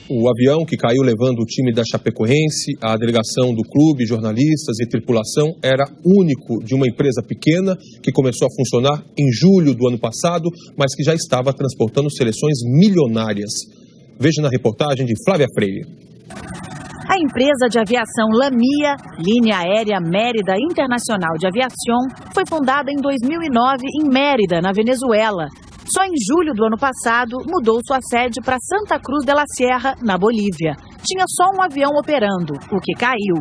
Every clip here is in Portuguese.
O avião que caiu levando o time da Chapecoense, a delegação do clube, jornalistas e tripulação, era único de uma empresa pequena que começou a funcionar em julho do ano passado, mas que já estava transportando seleções milionárias. Veja na reportagem de Flávia Freire. A empresa de aviação Lamia, Linha Aérea Mérida Internacional de Aviação, foi fundada em 2009 em Mérida, na Venezuela. Só em julho do ano passado, mudou sua sede para Santa Cruz de la Sierra, na Bolívia. Tinha só um avião operando, o que caiu.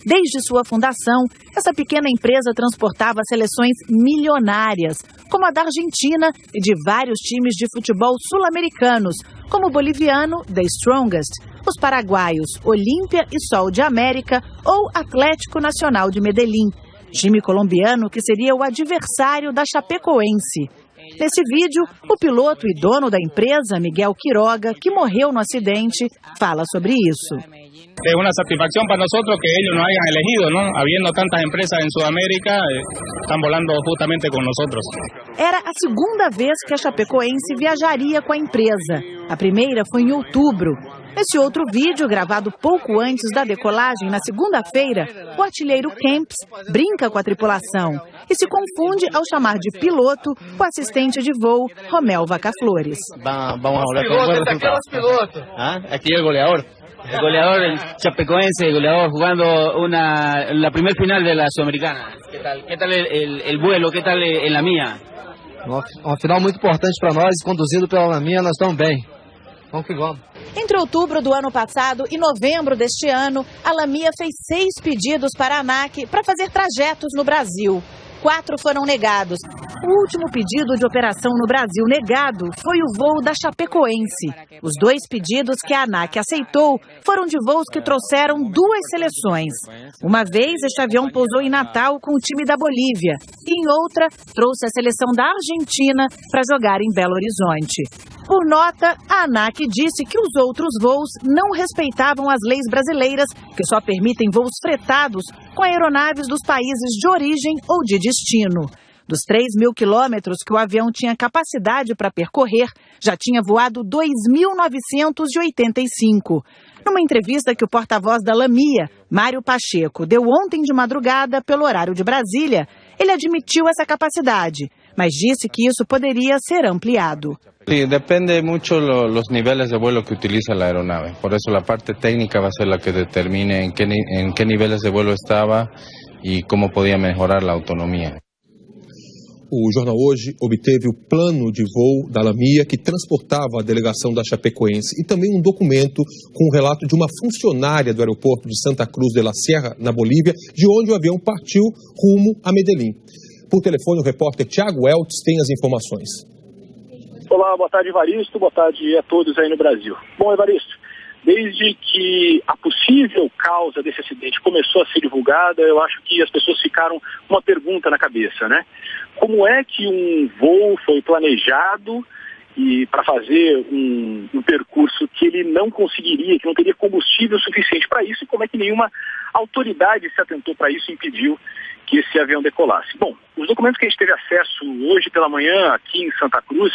Desde sua fundação, essa pequena empresa transportava seleções milionárias, como a da Argentina e de vários times de futebol sul-americanos, como o boliviano The Strongest, os paraguaios Olímpia e Sol de América ou Atlético Nacional de Medellín, time colombiano que seria o adversário da Chapecoense. Nesse vídeo, o piloto e dono da empresa, Miguel Quiroga, que morreu no acidente, fala sobre isso. É uma satisfação para nós que eles nos hayan elegido, ¿no? Habiendo tantas empresas em Sudamérica, estão volando justamente com nós. Era a segunda vez que a Chapecoense viajaria com a empresa. A primeira foi em outubro. Nesse outro vídeo, gravado pouco antes da decolagem, na segunda-feira, o artilheiro Kempis brinca com a tripulação e se confunde ao chamar de piloto o assistente de voo, Romel Vacaflores. Vamos a hablar con buen resultado. Aquí el goleador. El goleador, el Chapecoense, el goleador jugando la primer final de la Sudamericana. ¿Qué tal el vuelo? ¿Qué tal en la mía? Uma final muito importante para nós, conduzido pela Lamia, nós estamos bem. Vamos que vamos. Entre outubro do ano passado e novembro deste ano, a Lamia fez 6 pedidos para a ANAC para fazer trajetos no Brasil. 4 foram negados. O último pedido de operação no Brasil negado foi o voo da Chapecoense. Os 2 pedidos que a ANAC aceitou foram de voos que trouxeram 2 seleções. Uma vez, este avião pousou em Natal com o time da Bolívia. E em outra, trouxe a seleção da Argentina para jogar em Belo Horizonte. Por nota, a ANAC disse que os outros voos não respeitavam as leis brasileiras, que só permitem voos fretados com aeronaves dos países de origem ou de destino. Dos 3.000 quilômetros que o avião tinha capacidade para percorrer, já tinha voado 2.985. Numa entrevista que o porta-voz da Lamia, Mário Pacheco, deu ontem de madrugada pelo horário de Brasília, ele admitiu essa capacidade, mas disse que isso poderia ser ampliado. Sí, depende mucho los niveles de vuelo que utiliza la aeronave. Por eso la parte técnica va a ser la que determine en qué niveles de vuelo estaba y cómo podía mejorar la autonomía. O Jornal Hoje obteve o plano de voo da Lamia que transportava a delegação da Chapecoense e também um documento com o relato de uma funcionária do aeroporto de Santa Cruz de la Sierra, na Bolívia, de onde o avião partiu rumo a Medellín. Por telefone, o repórter Tiago Eltz tem as informações. Olá, boa tarde, Evaristo. Boa tarde a todos aí no Brasil. Bom, Evaristo, desde que a possível causa desse acidente começou a ser divulgada, eu acho que as pessoas ficaram com uma pergunta na cabeça, né? Como é que um voo foi planejado e para fazer um percurso que ele não conseguiria, que não teria combustível suficiente para isso, e como é que nenhuma autoridade se atentou para isso e impediu que esse avião decolasse? Bom, os documentos que a gente teve acesso hoje pela manhã aqui em Santa Cruz,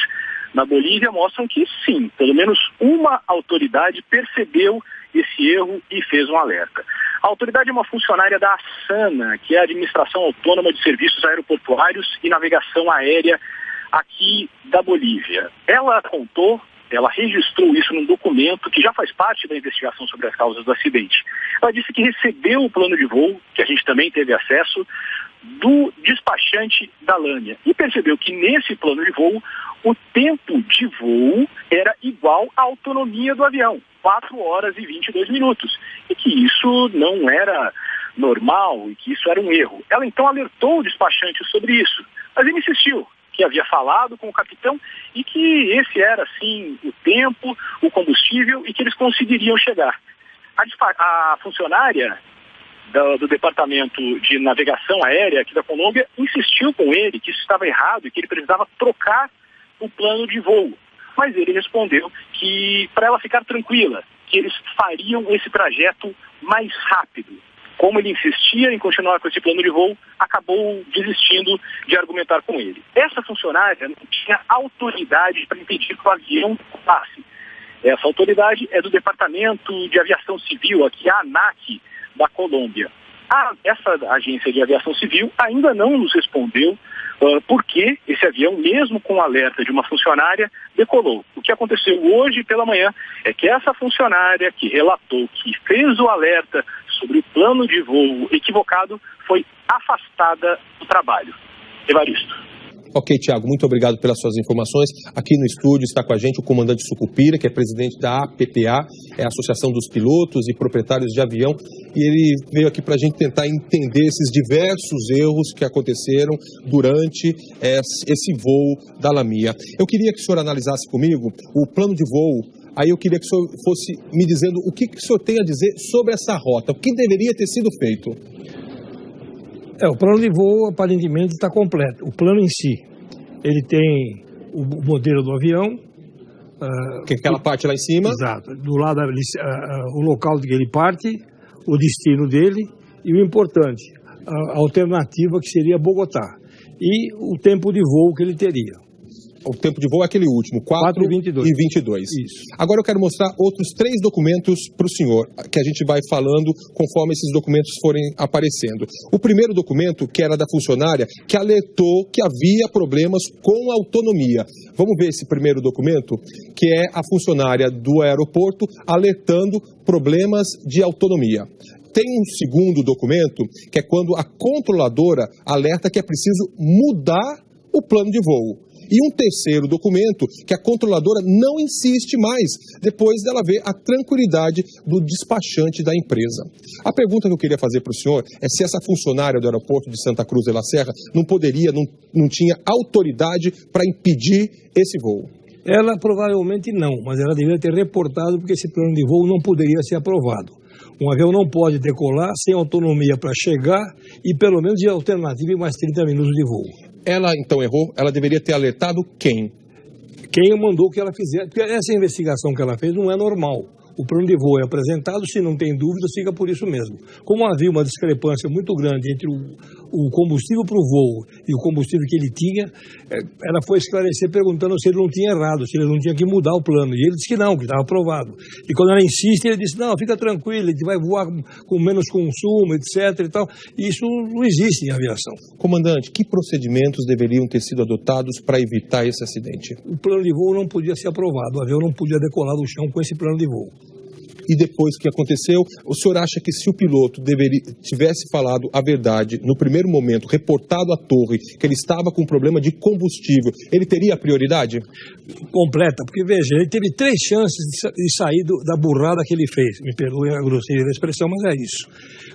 na Bolívia, mostram que sim, pelo menos uma autoridade percebeu esse erro e fez um alerta. A autoridade é uma funcionária da ASANA, que é a Administração Autônoma de Serviços Aeroportuários e Navegação Aérea aqui da Bolívia. Ela registrou isso num documento que já faz parte da investigação sobre as causas do acidente. Ela disse que recebeu o plano de voo, que a gente também teve acesso, do despachante da Lamia e percebeu que nesse plano de voo o tempo de voo era igual à autonomia do avião, 4 horas e 22 minutos, e que isso não era normal e que isso era um erro. Ela então alertou o despachante sobre isso, mas ele insistiu que havia falado com o capitão e que esse era, sim, o tempo, o combustível e que eles conseguiriam chegar. A funcionária do Departamento de Navegação Aérea aqui da Colômbia insistiu com ele que isso estava errado e que ele precisava trocar o plano de voo. Mas ele respondeu que, para ela ficar tranquila, que eles fariam esse trajeto mais rápido. como ele insistia em continuar com esse plano de voo, acabou desistindo de argumentar com ele. Essa funcionária não tinha autoridade para impedir que o avião passe. Essa autoridade é do Departamento de Aviação Civil, aqui a ANAC da Colômbia. Essa agência de aviação civil ainda não nos respondeu por que esse avião, mesmo com o alerta de uma funcionária, decolou. O que aconteceu hoje pela manhã é que essa funcionária que relatou, que fez o alerta sobre o plano de voo equivocado, foi afastada do trabalho. Evaristo. Ok, Tiago, muito obrigado pelas suas informações. Aqui no estúdio está com a gente o comandante Sucupira, que é presidente da APPA, é a Associação dos Pilotos e Proprietários de Avião, e ele veio aqui para a gente tentar entender esses diversos erros que aconteceram durante esse voo da LAMIA. Eu queria que o senhor analisasse comigo o plano de voo. Aí eu queria que o senhor fosse me dizendo o que o senhor tem a dizer sobre essa rota, o que deveria ter sido feito. O plano de voo aparentemente está completo. O plano em si, ele tem o modelo do avião. Que é aquela parte lá em cima. Exato. Do lado, o local de que ele parte, o destino dele e o importante, a alternativa que seria Bogotá. E o tempo de voo que ele teria. O tempo de voo é aquele último, 4h22. Isso. Agora eu quero mostrar outros 3 documentos para o senhor, que a gente vai falando conforme esses documentos forem aparecendo. O primeiro documento, que era da funcionária, que alertou que havia problemas com a autonomia. Vamos ver esse primeiro documento, que é a funcionária do aeroporto alertando problemas de autonomia. Tem um segundo documento, que é quando a controladora alerta que é preciso mudar o plano de voo. E um terceiro documento, que a controladora não insiste mais, depois dela ver a tranquilidade do despachante da empresa. A pergunta que eu queria fazer para o senhor é se essa funcionária do aeroporto de Santa Cruz de la Serra não tinha autoridade para impedir esse voo. Ela provavelmente não, mas ela deveria ter reportado porque esse plano de voo não poderia ser aprovado. Um avião não pode decolar sem autonomia para chegar e pelo menos de alternativa em mais 30 minutos de voo. Ela então errou? Ela deveria ter alertado quem? Quem mandou que ela fizesse? Porque essa investigação que ela fez não é normal. O plano de voo é apresentado, se não tem dúvidas, fica por isso mesmo. Como havia uma discrepância muito grande entre o combustível para o voo e o combustível que ele tinha, ela foi esclarecer perguntando se ele não tinha errado, se ele não tinha que mudar o plano. E ele disse que não, que estava aprovado. E quando ela insiste, ele disse, não, fica tranquilo, a gente vai voar com menos consumo, etc. E tal. E isso não existe em aviação. Comandante, que procedimentos deveriam ter sido adotados para evitar esse acidente? O plano de voo não podia ser aprovado, o avião não podia decolar do chão com esse plano de voo. E depois que aconteceu, o senhor acha que se o piloto tivesse falado a verdade no primeiro momento, reportado à torre que ele estava com problema de combustível, ele teria a prioridade? Completa, porque veja, ele teve 3 chances de sair da burrada que ele fez. Me perdoe a grosseria da expressão, mas é isso.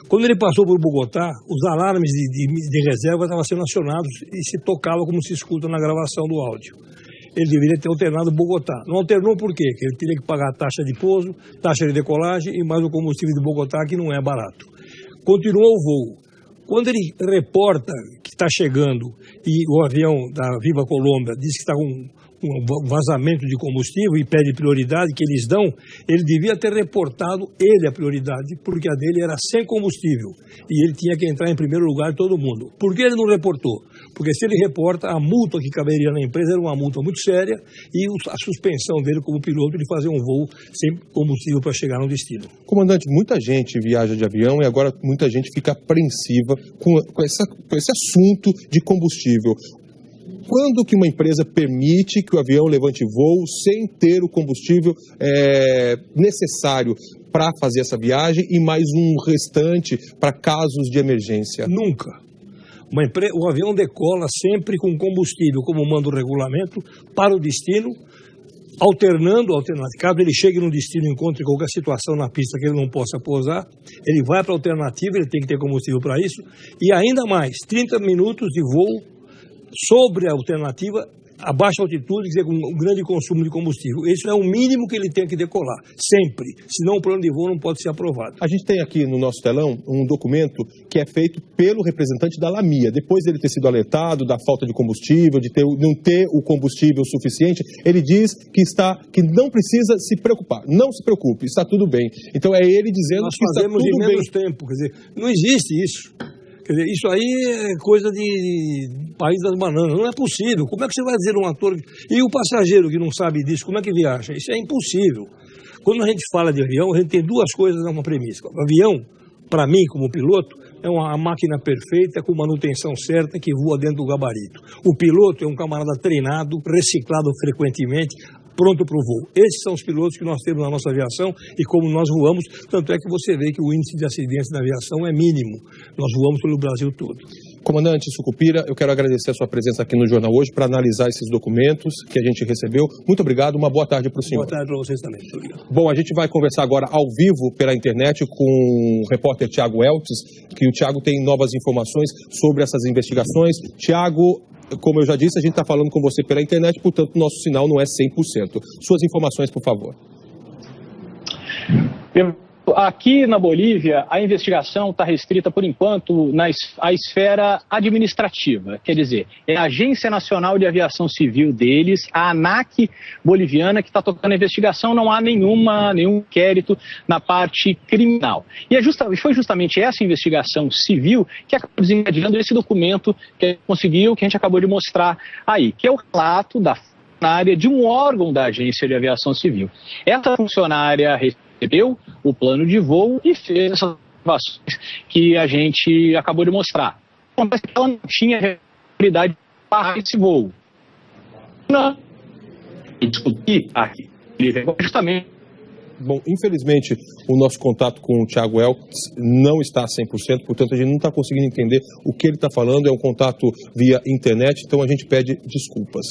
Quando ele passou por Bogotá, os alarmes de reserva estavam sendo acionados e se tocava como se escuta na gravação do áudio. Ele deveria ter alternado Bogotá. Não alternou por quê? Porque ele teria que pagar a taxa de pouso, taxa de decolagem e mais o combustível de Bogotá, que não é barato. Continuou o voo. Quando ele reporta que está chegando e o avião da Viva Colômbia diz que está com um vazamento de combustível e pede prioridade que eles dão, ele devia ter reportado ele a prioridade, porque a dele era sem combustível e ele tinha que entrar em primeiro lugar de todo mundo. Por que ele não reportou? Porque se ele reporta, a multa que caberia na empresa era uma multa muito séria e a suspensão dele como piloto de fazer um voo sem combustível para chegar no destino. Comandante, muita gente viaja de avião e agora muita gente fica apreensiva com esse assunto de combustível. Quando que uma empresa permite que o avião levante voo sem ter o combustível necessário para fazer essa viagem e mais um restante para casos de emergência? Nunca. O avião decola sempre com combustível, como manda o regulamento, para o destino, alternando a alternativa. Caso ele chegue no destino e encontre qualquer situação na pista que ele não possa pousar, ele vai para a alternativa, ele tem que ter combustível para isso, e ainda mais, 30 minutos de voo sobre a alternativa a baixa altitude, quer dizer, com um grande consumo de combustível. Isso é o mínimo que ele tem que decolar, sempre. Senão o plano de voo não pode ser aprovado. A gente tem aqui no nosso telão um documento que é feito pelo representante da LAMIA. Depois dele ter sido alertado da falta de combustível, de não ter o combustível suficiente, ele diz que não precisa se preocupar. Não se preocupe, está tudo bem. Então é ele dizendo que está tudo bem. Nós fazemos em menos tempo, quer dizer, não existe isso. Quer dizer, isso aí é coisa de país das bananas, não é possível. Como é que você vai dizer um ator... E o passageiro que não sabe disso, como é que viaja? Isso é impossível. Quando a gente fala de avião, a gente tem duas coisas numa premissa. O avião, para mim, como piloto, é uma máquina perfeita, com manutenção certa, que voa dentro do gabarito. O piloto é um camarada treinado, reciclado frequentemente, pronto para o voo. Esses são os pilotos que nós temos na nossa aviação e como nós voamos, tanto é que você vê que o índice de acidentes na aviação é mínimo. Nós voamos pelo Brasil todo. Comandante Sucupira, eu quero agradecer a sua presença aqui no Jornal Hoje para analisar esses documentos que a gente recebeu. Muito obrigado, uma boa tarde para o senhor. Boa tarde para vocês também. Muito obrigado. Bom, a gente vai conversar agora ao vivo pela internet com o repórter Tiago Eltz, que o Tiago tem novas informações sobre essas investigações. Tiago, como eu já disse, a gente está falando com você pela internet, portanto, nosso sinal não é 100%. Suas informações, por favor. Aqui na Bolívia, a investigação está restrita, por enquanto, à esfera administrativa. Quer dizer, é a Agência Nacional de Aviação Civil deles, a ANAC boliviana, que está tocando a investigação. Não há nenhum inquérito na parte criminal. E foi justamente essa investigação civil que acabou desencadeando esse documento que a gente acabou de mostrar aí, que é o relato da funcionária de um órgão da Agência de Aviação Civil. Essa funcionária recebeu o plano de voo e fez essas observações que a gente acabou de mostrar. Acontece que ela não tinha responsabilidade de parar esse voo. Não. E discutir aqui, justamente. Bom, infelizmente, o nosso contato com o Tiago Eltz não está a 100%, portanto, a gente não está conseguindo entender o que ele está falando, é um contato via internet, então a gente pede desculpas.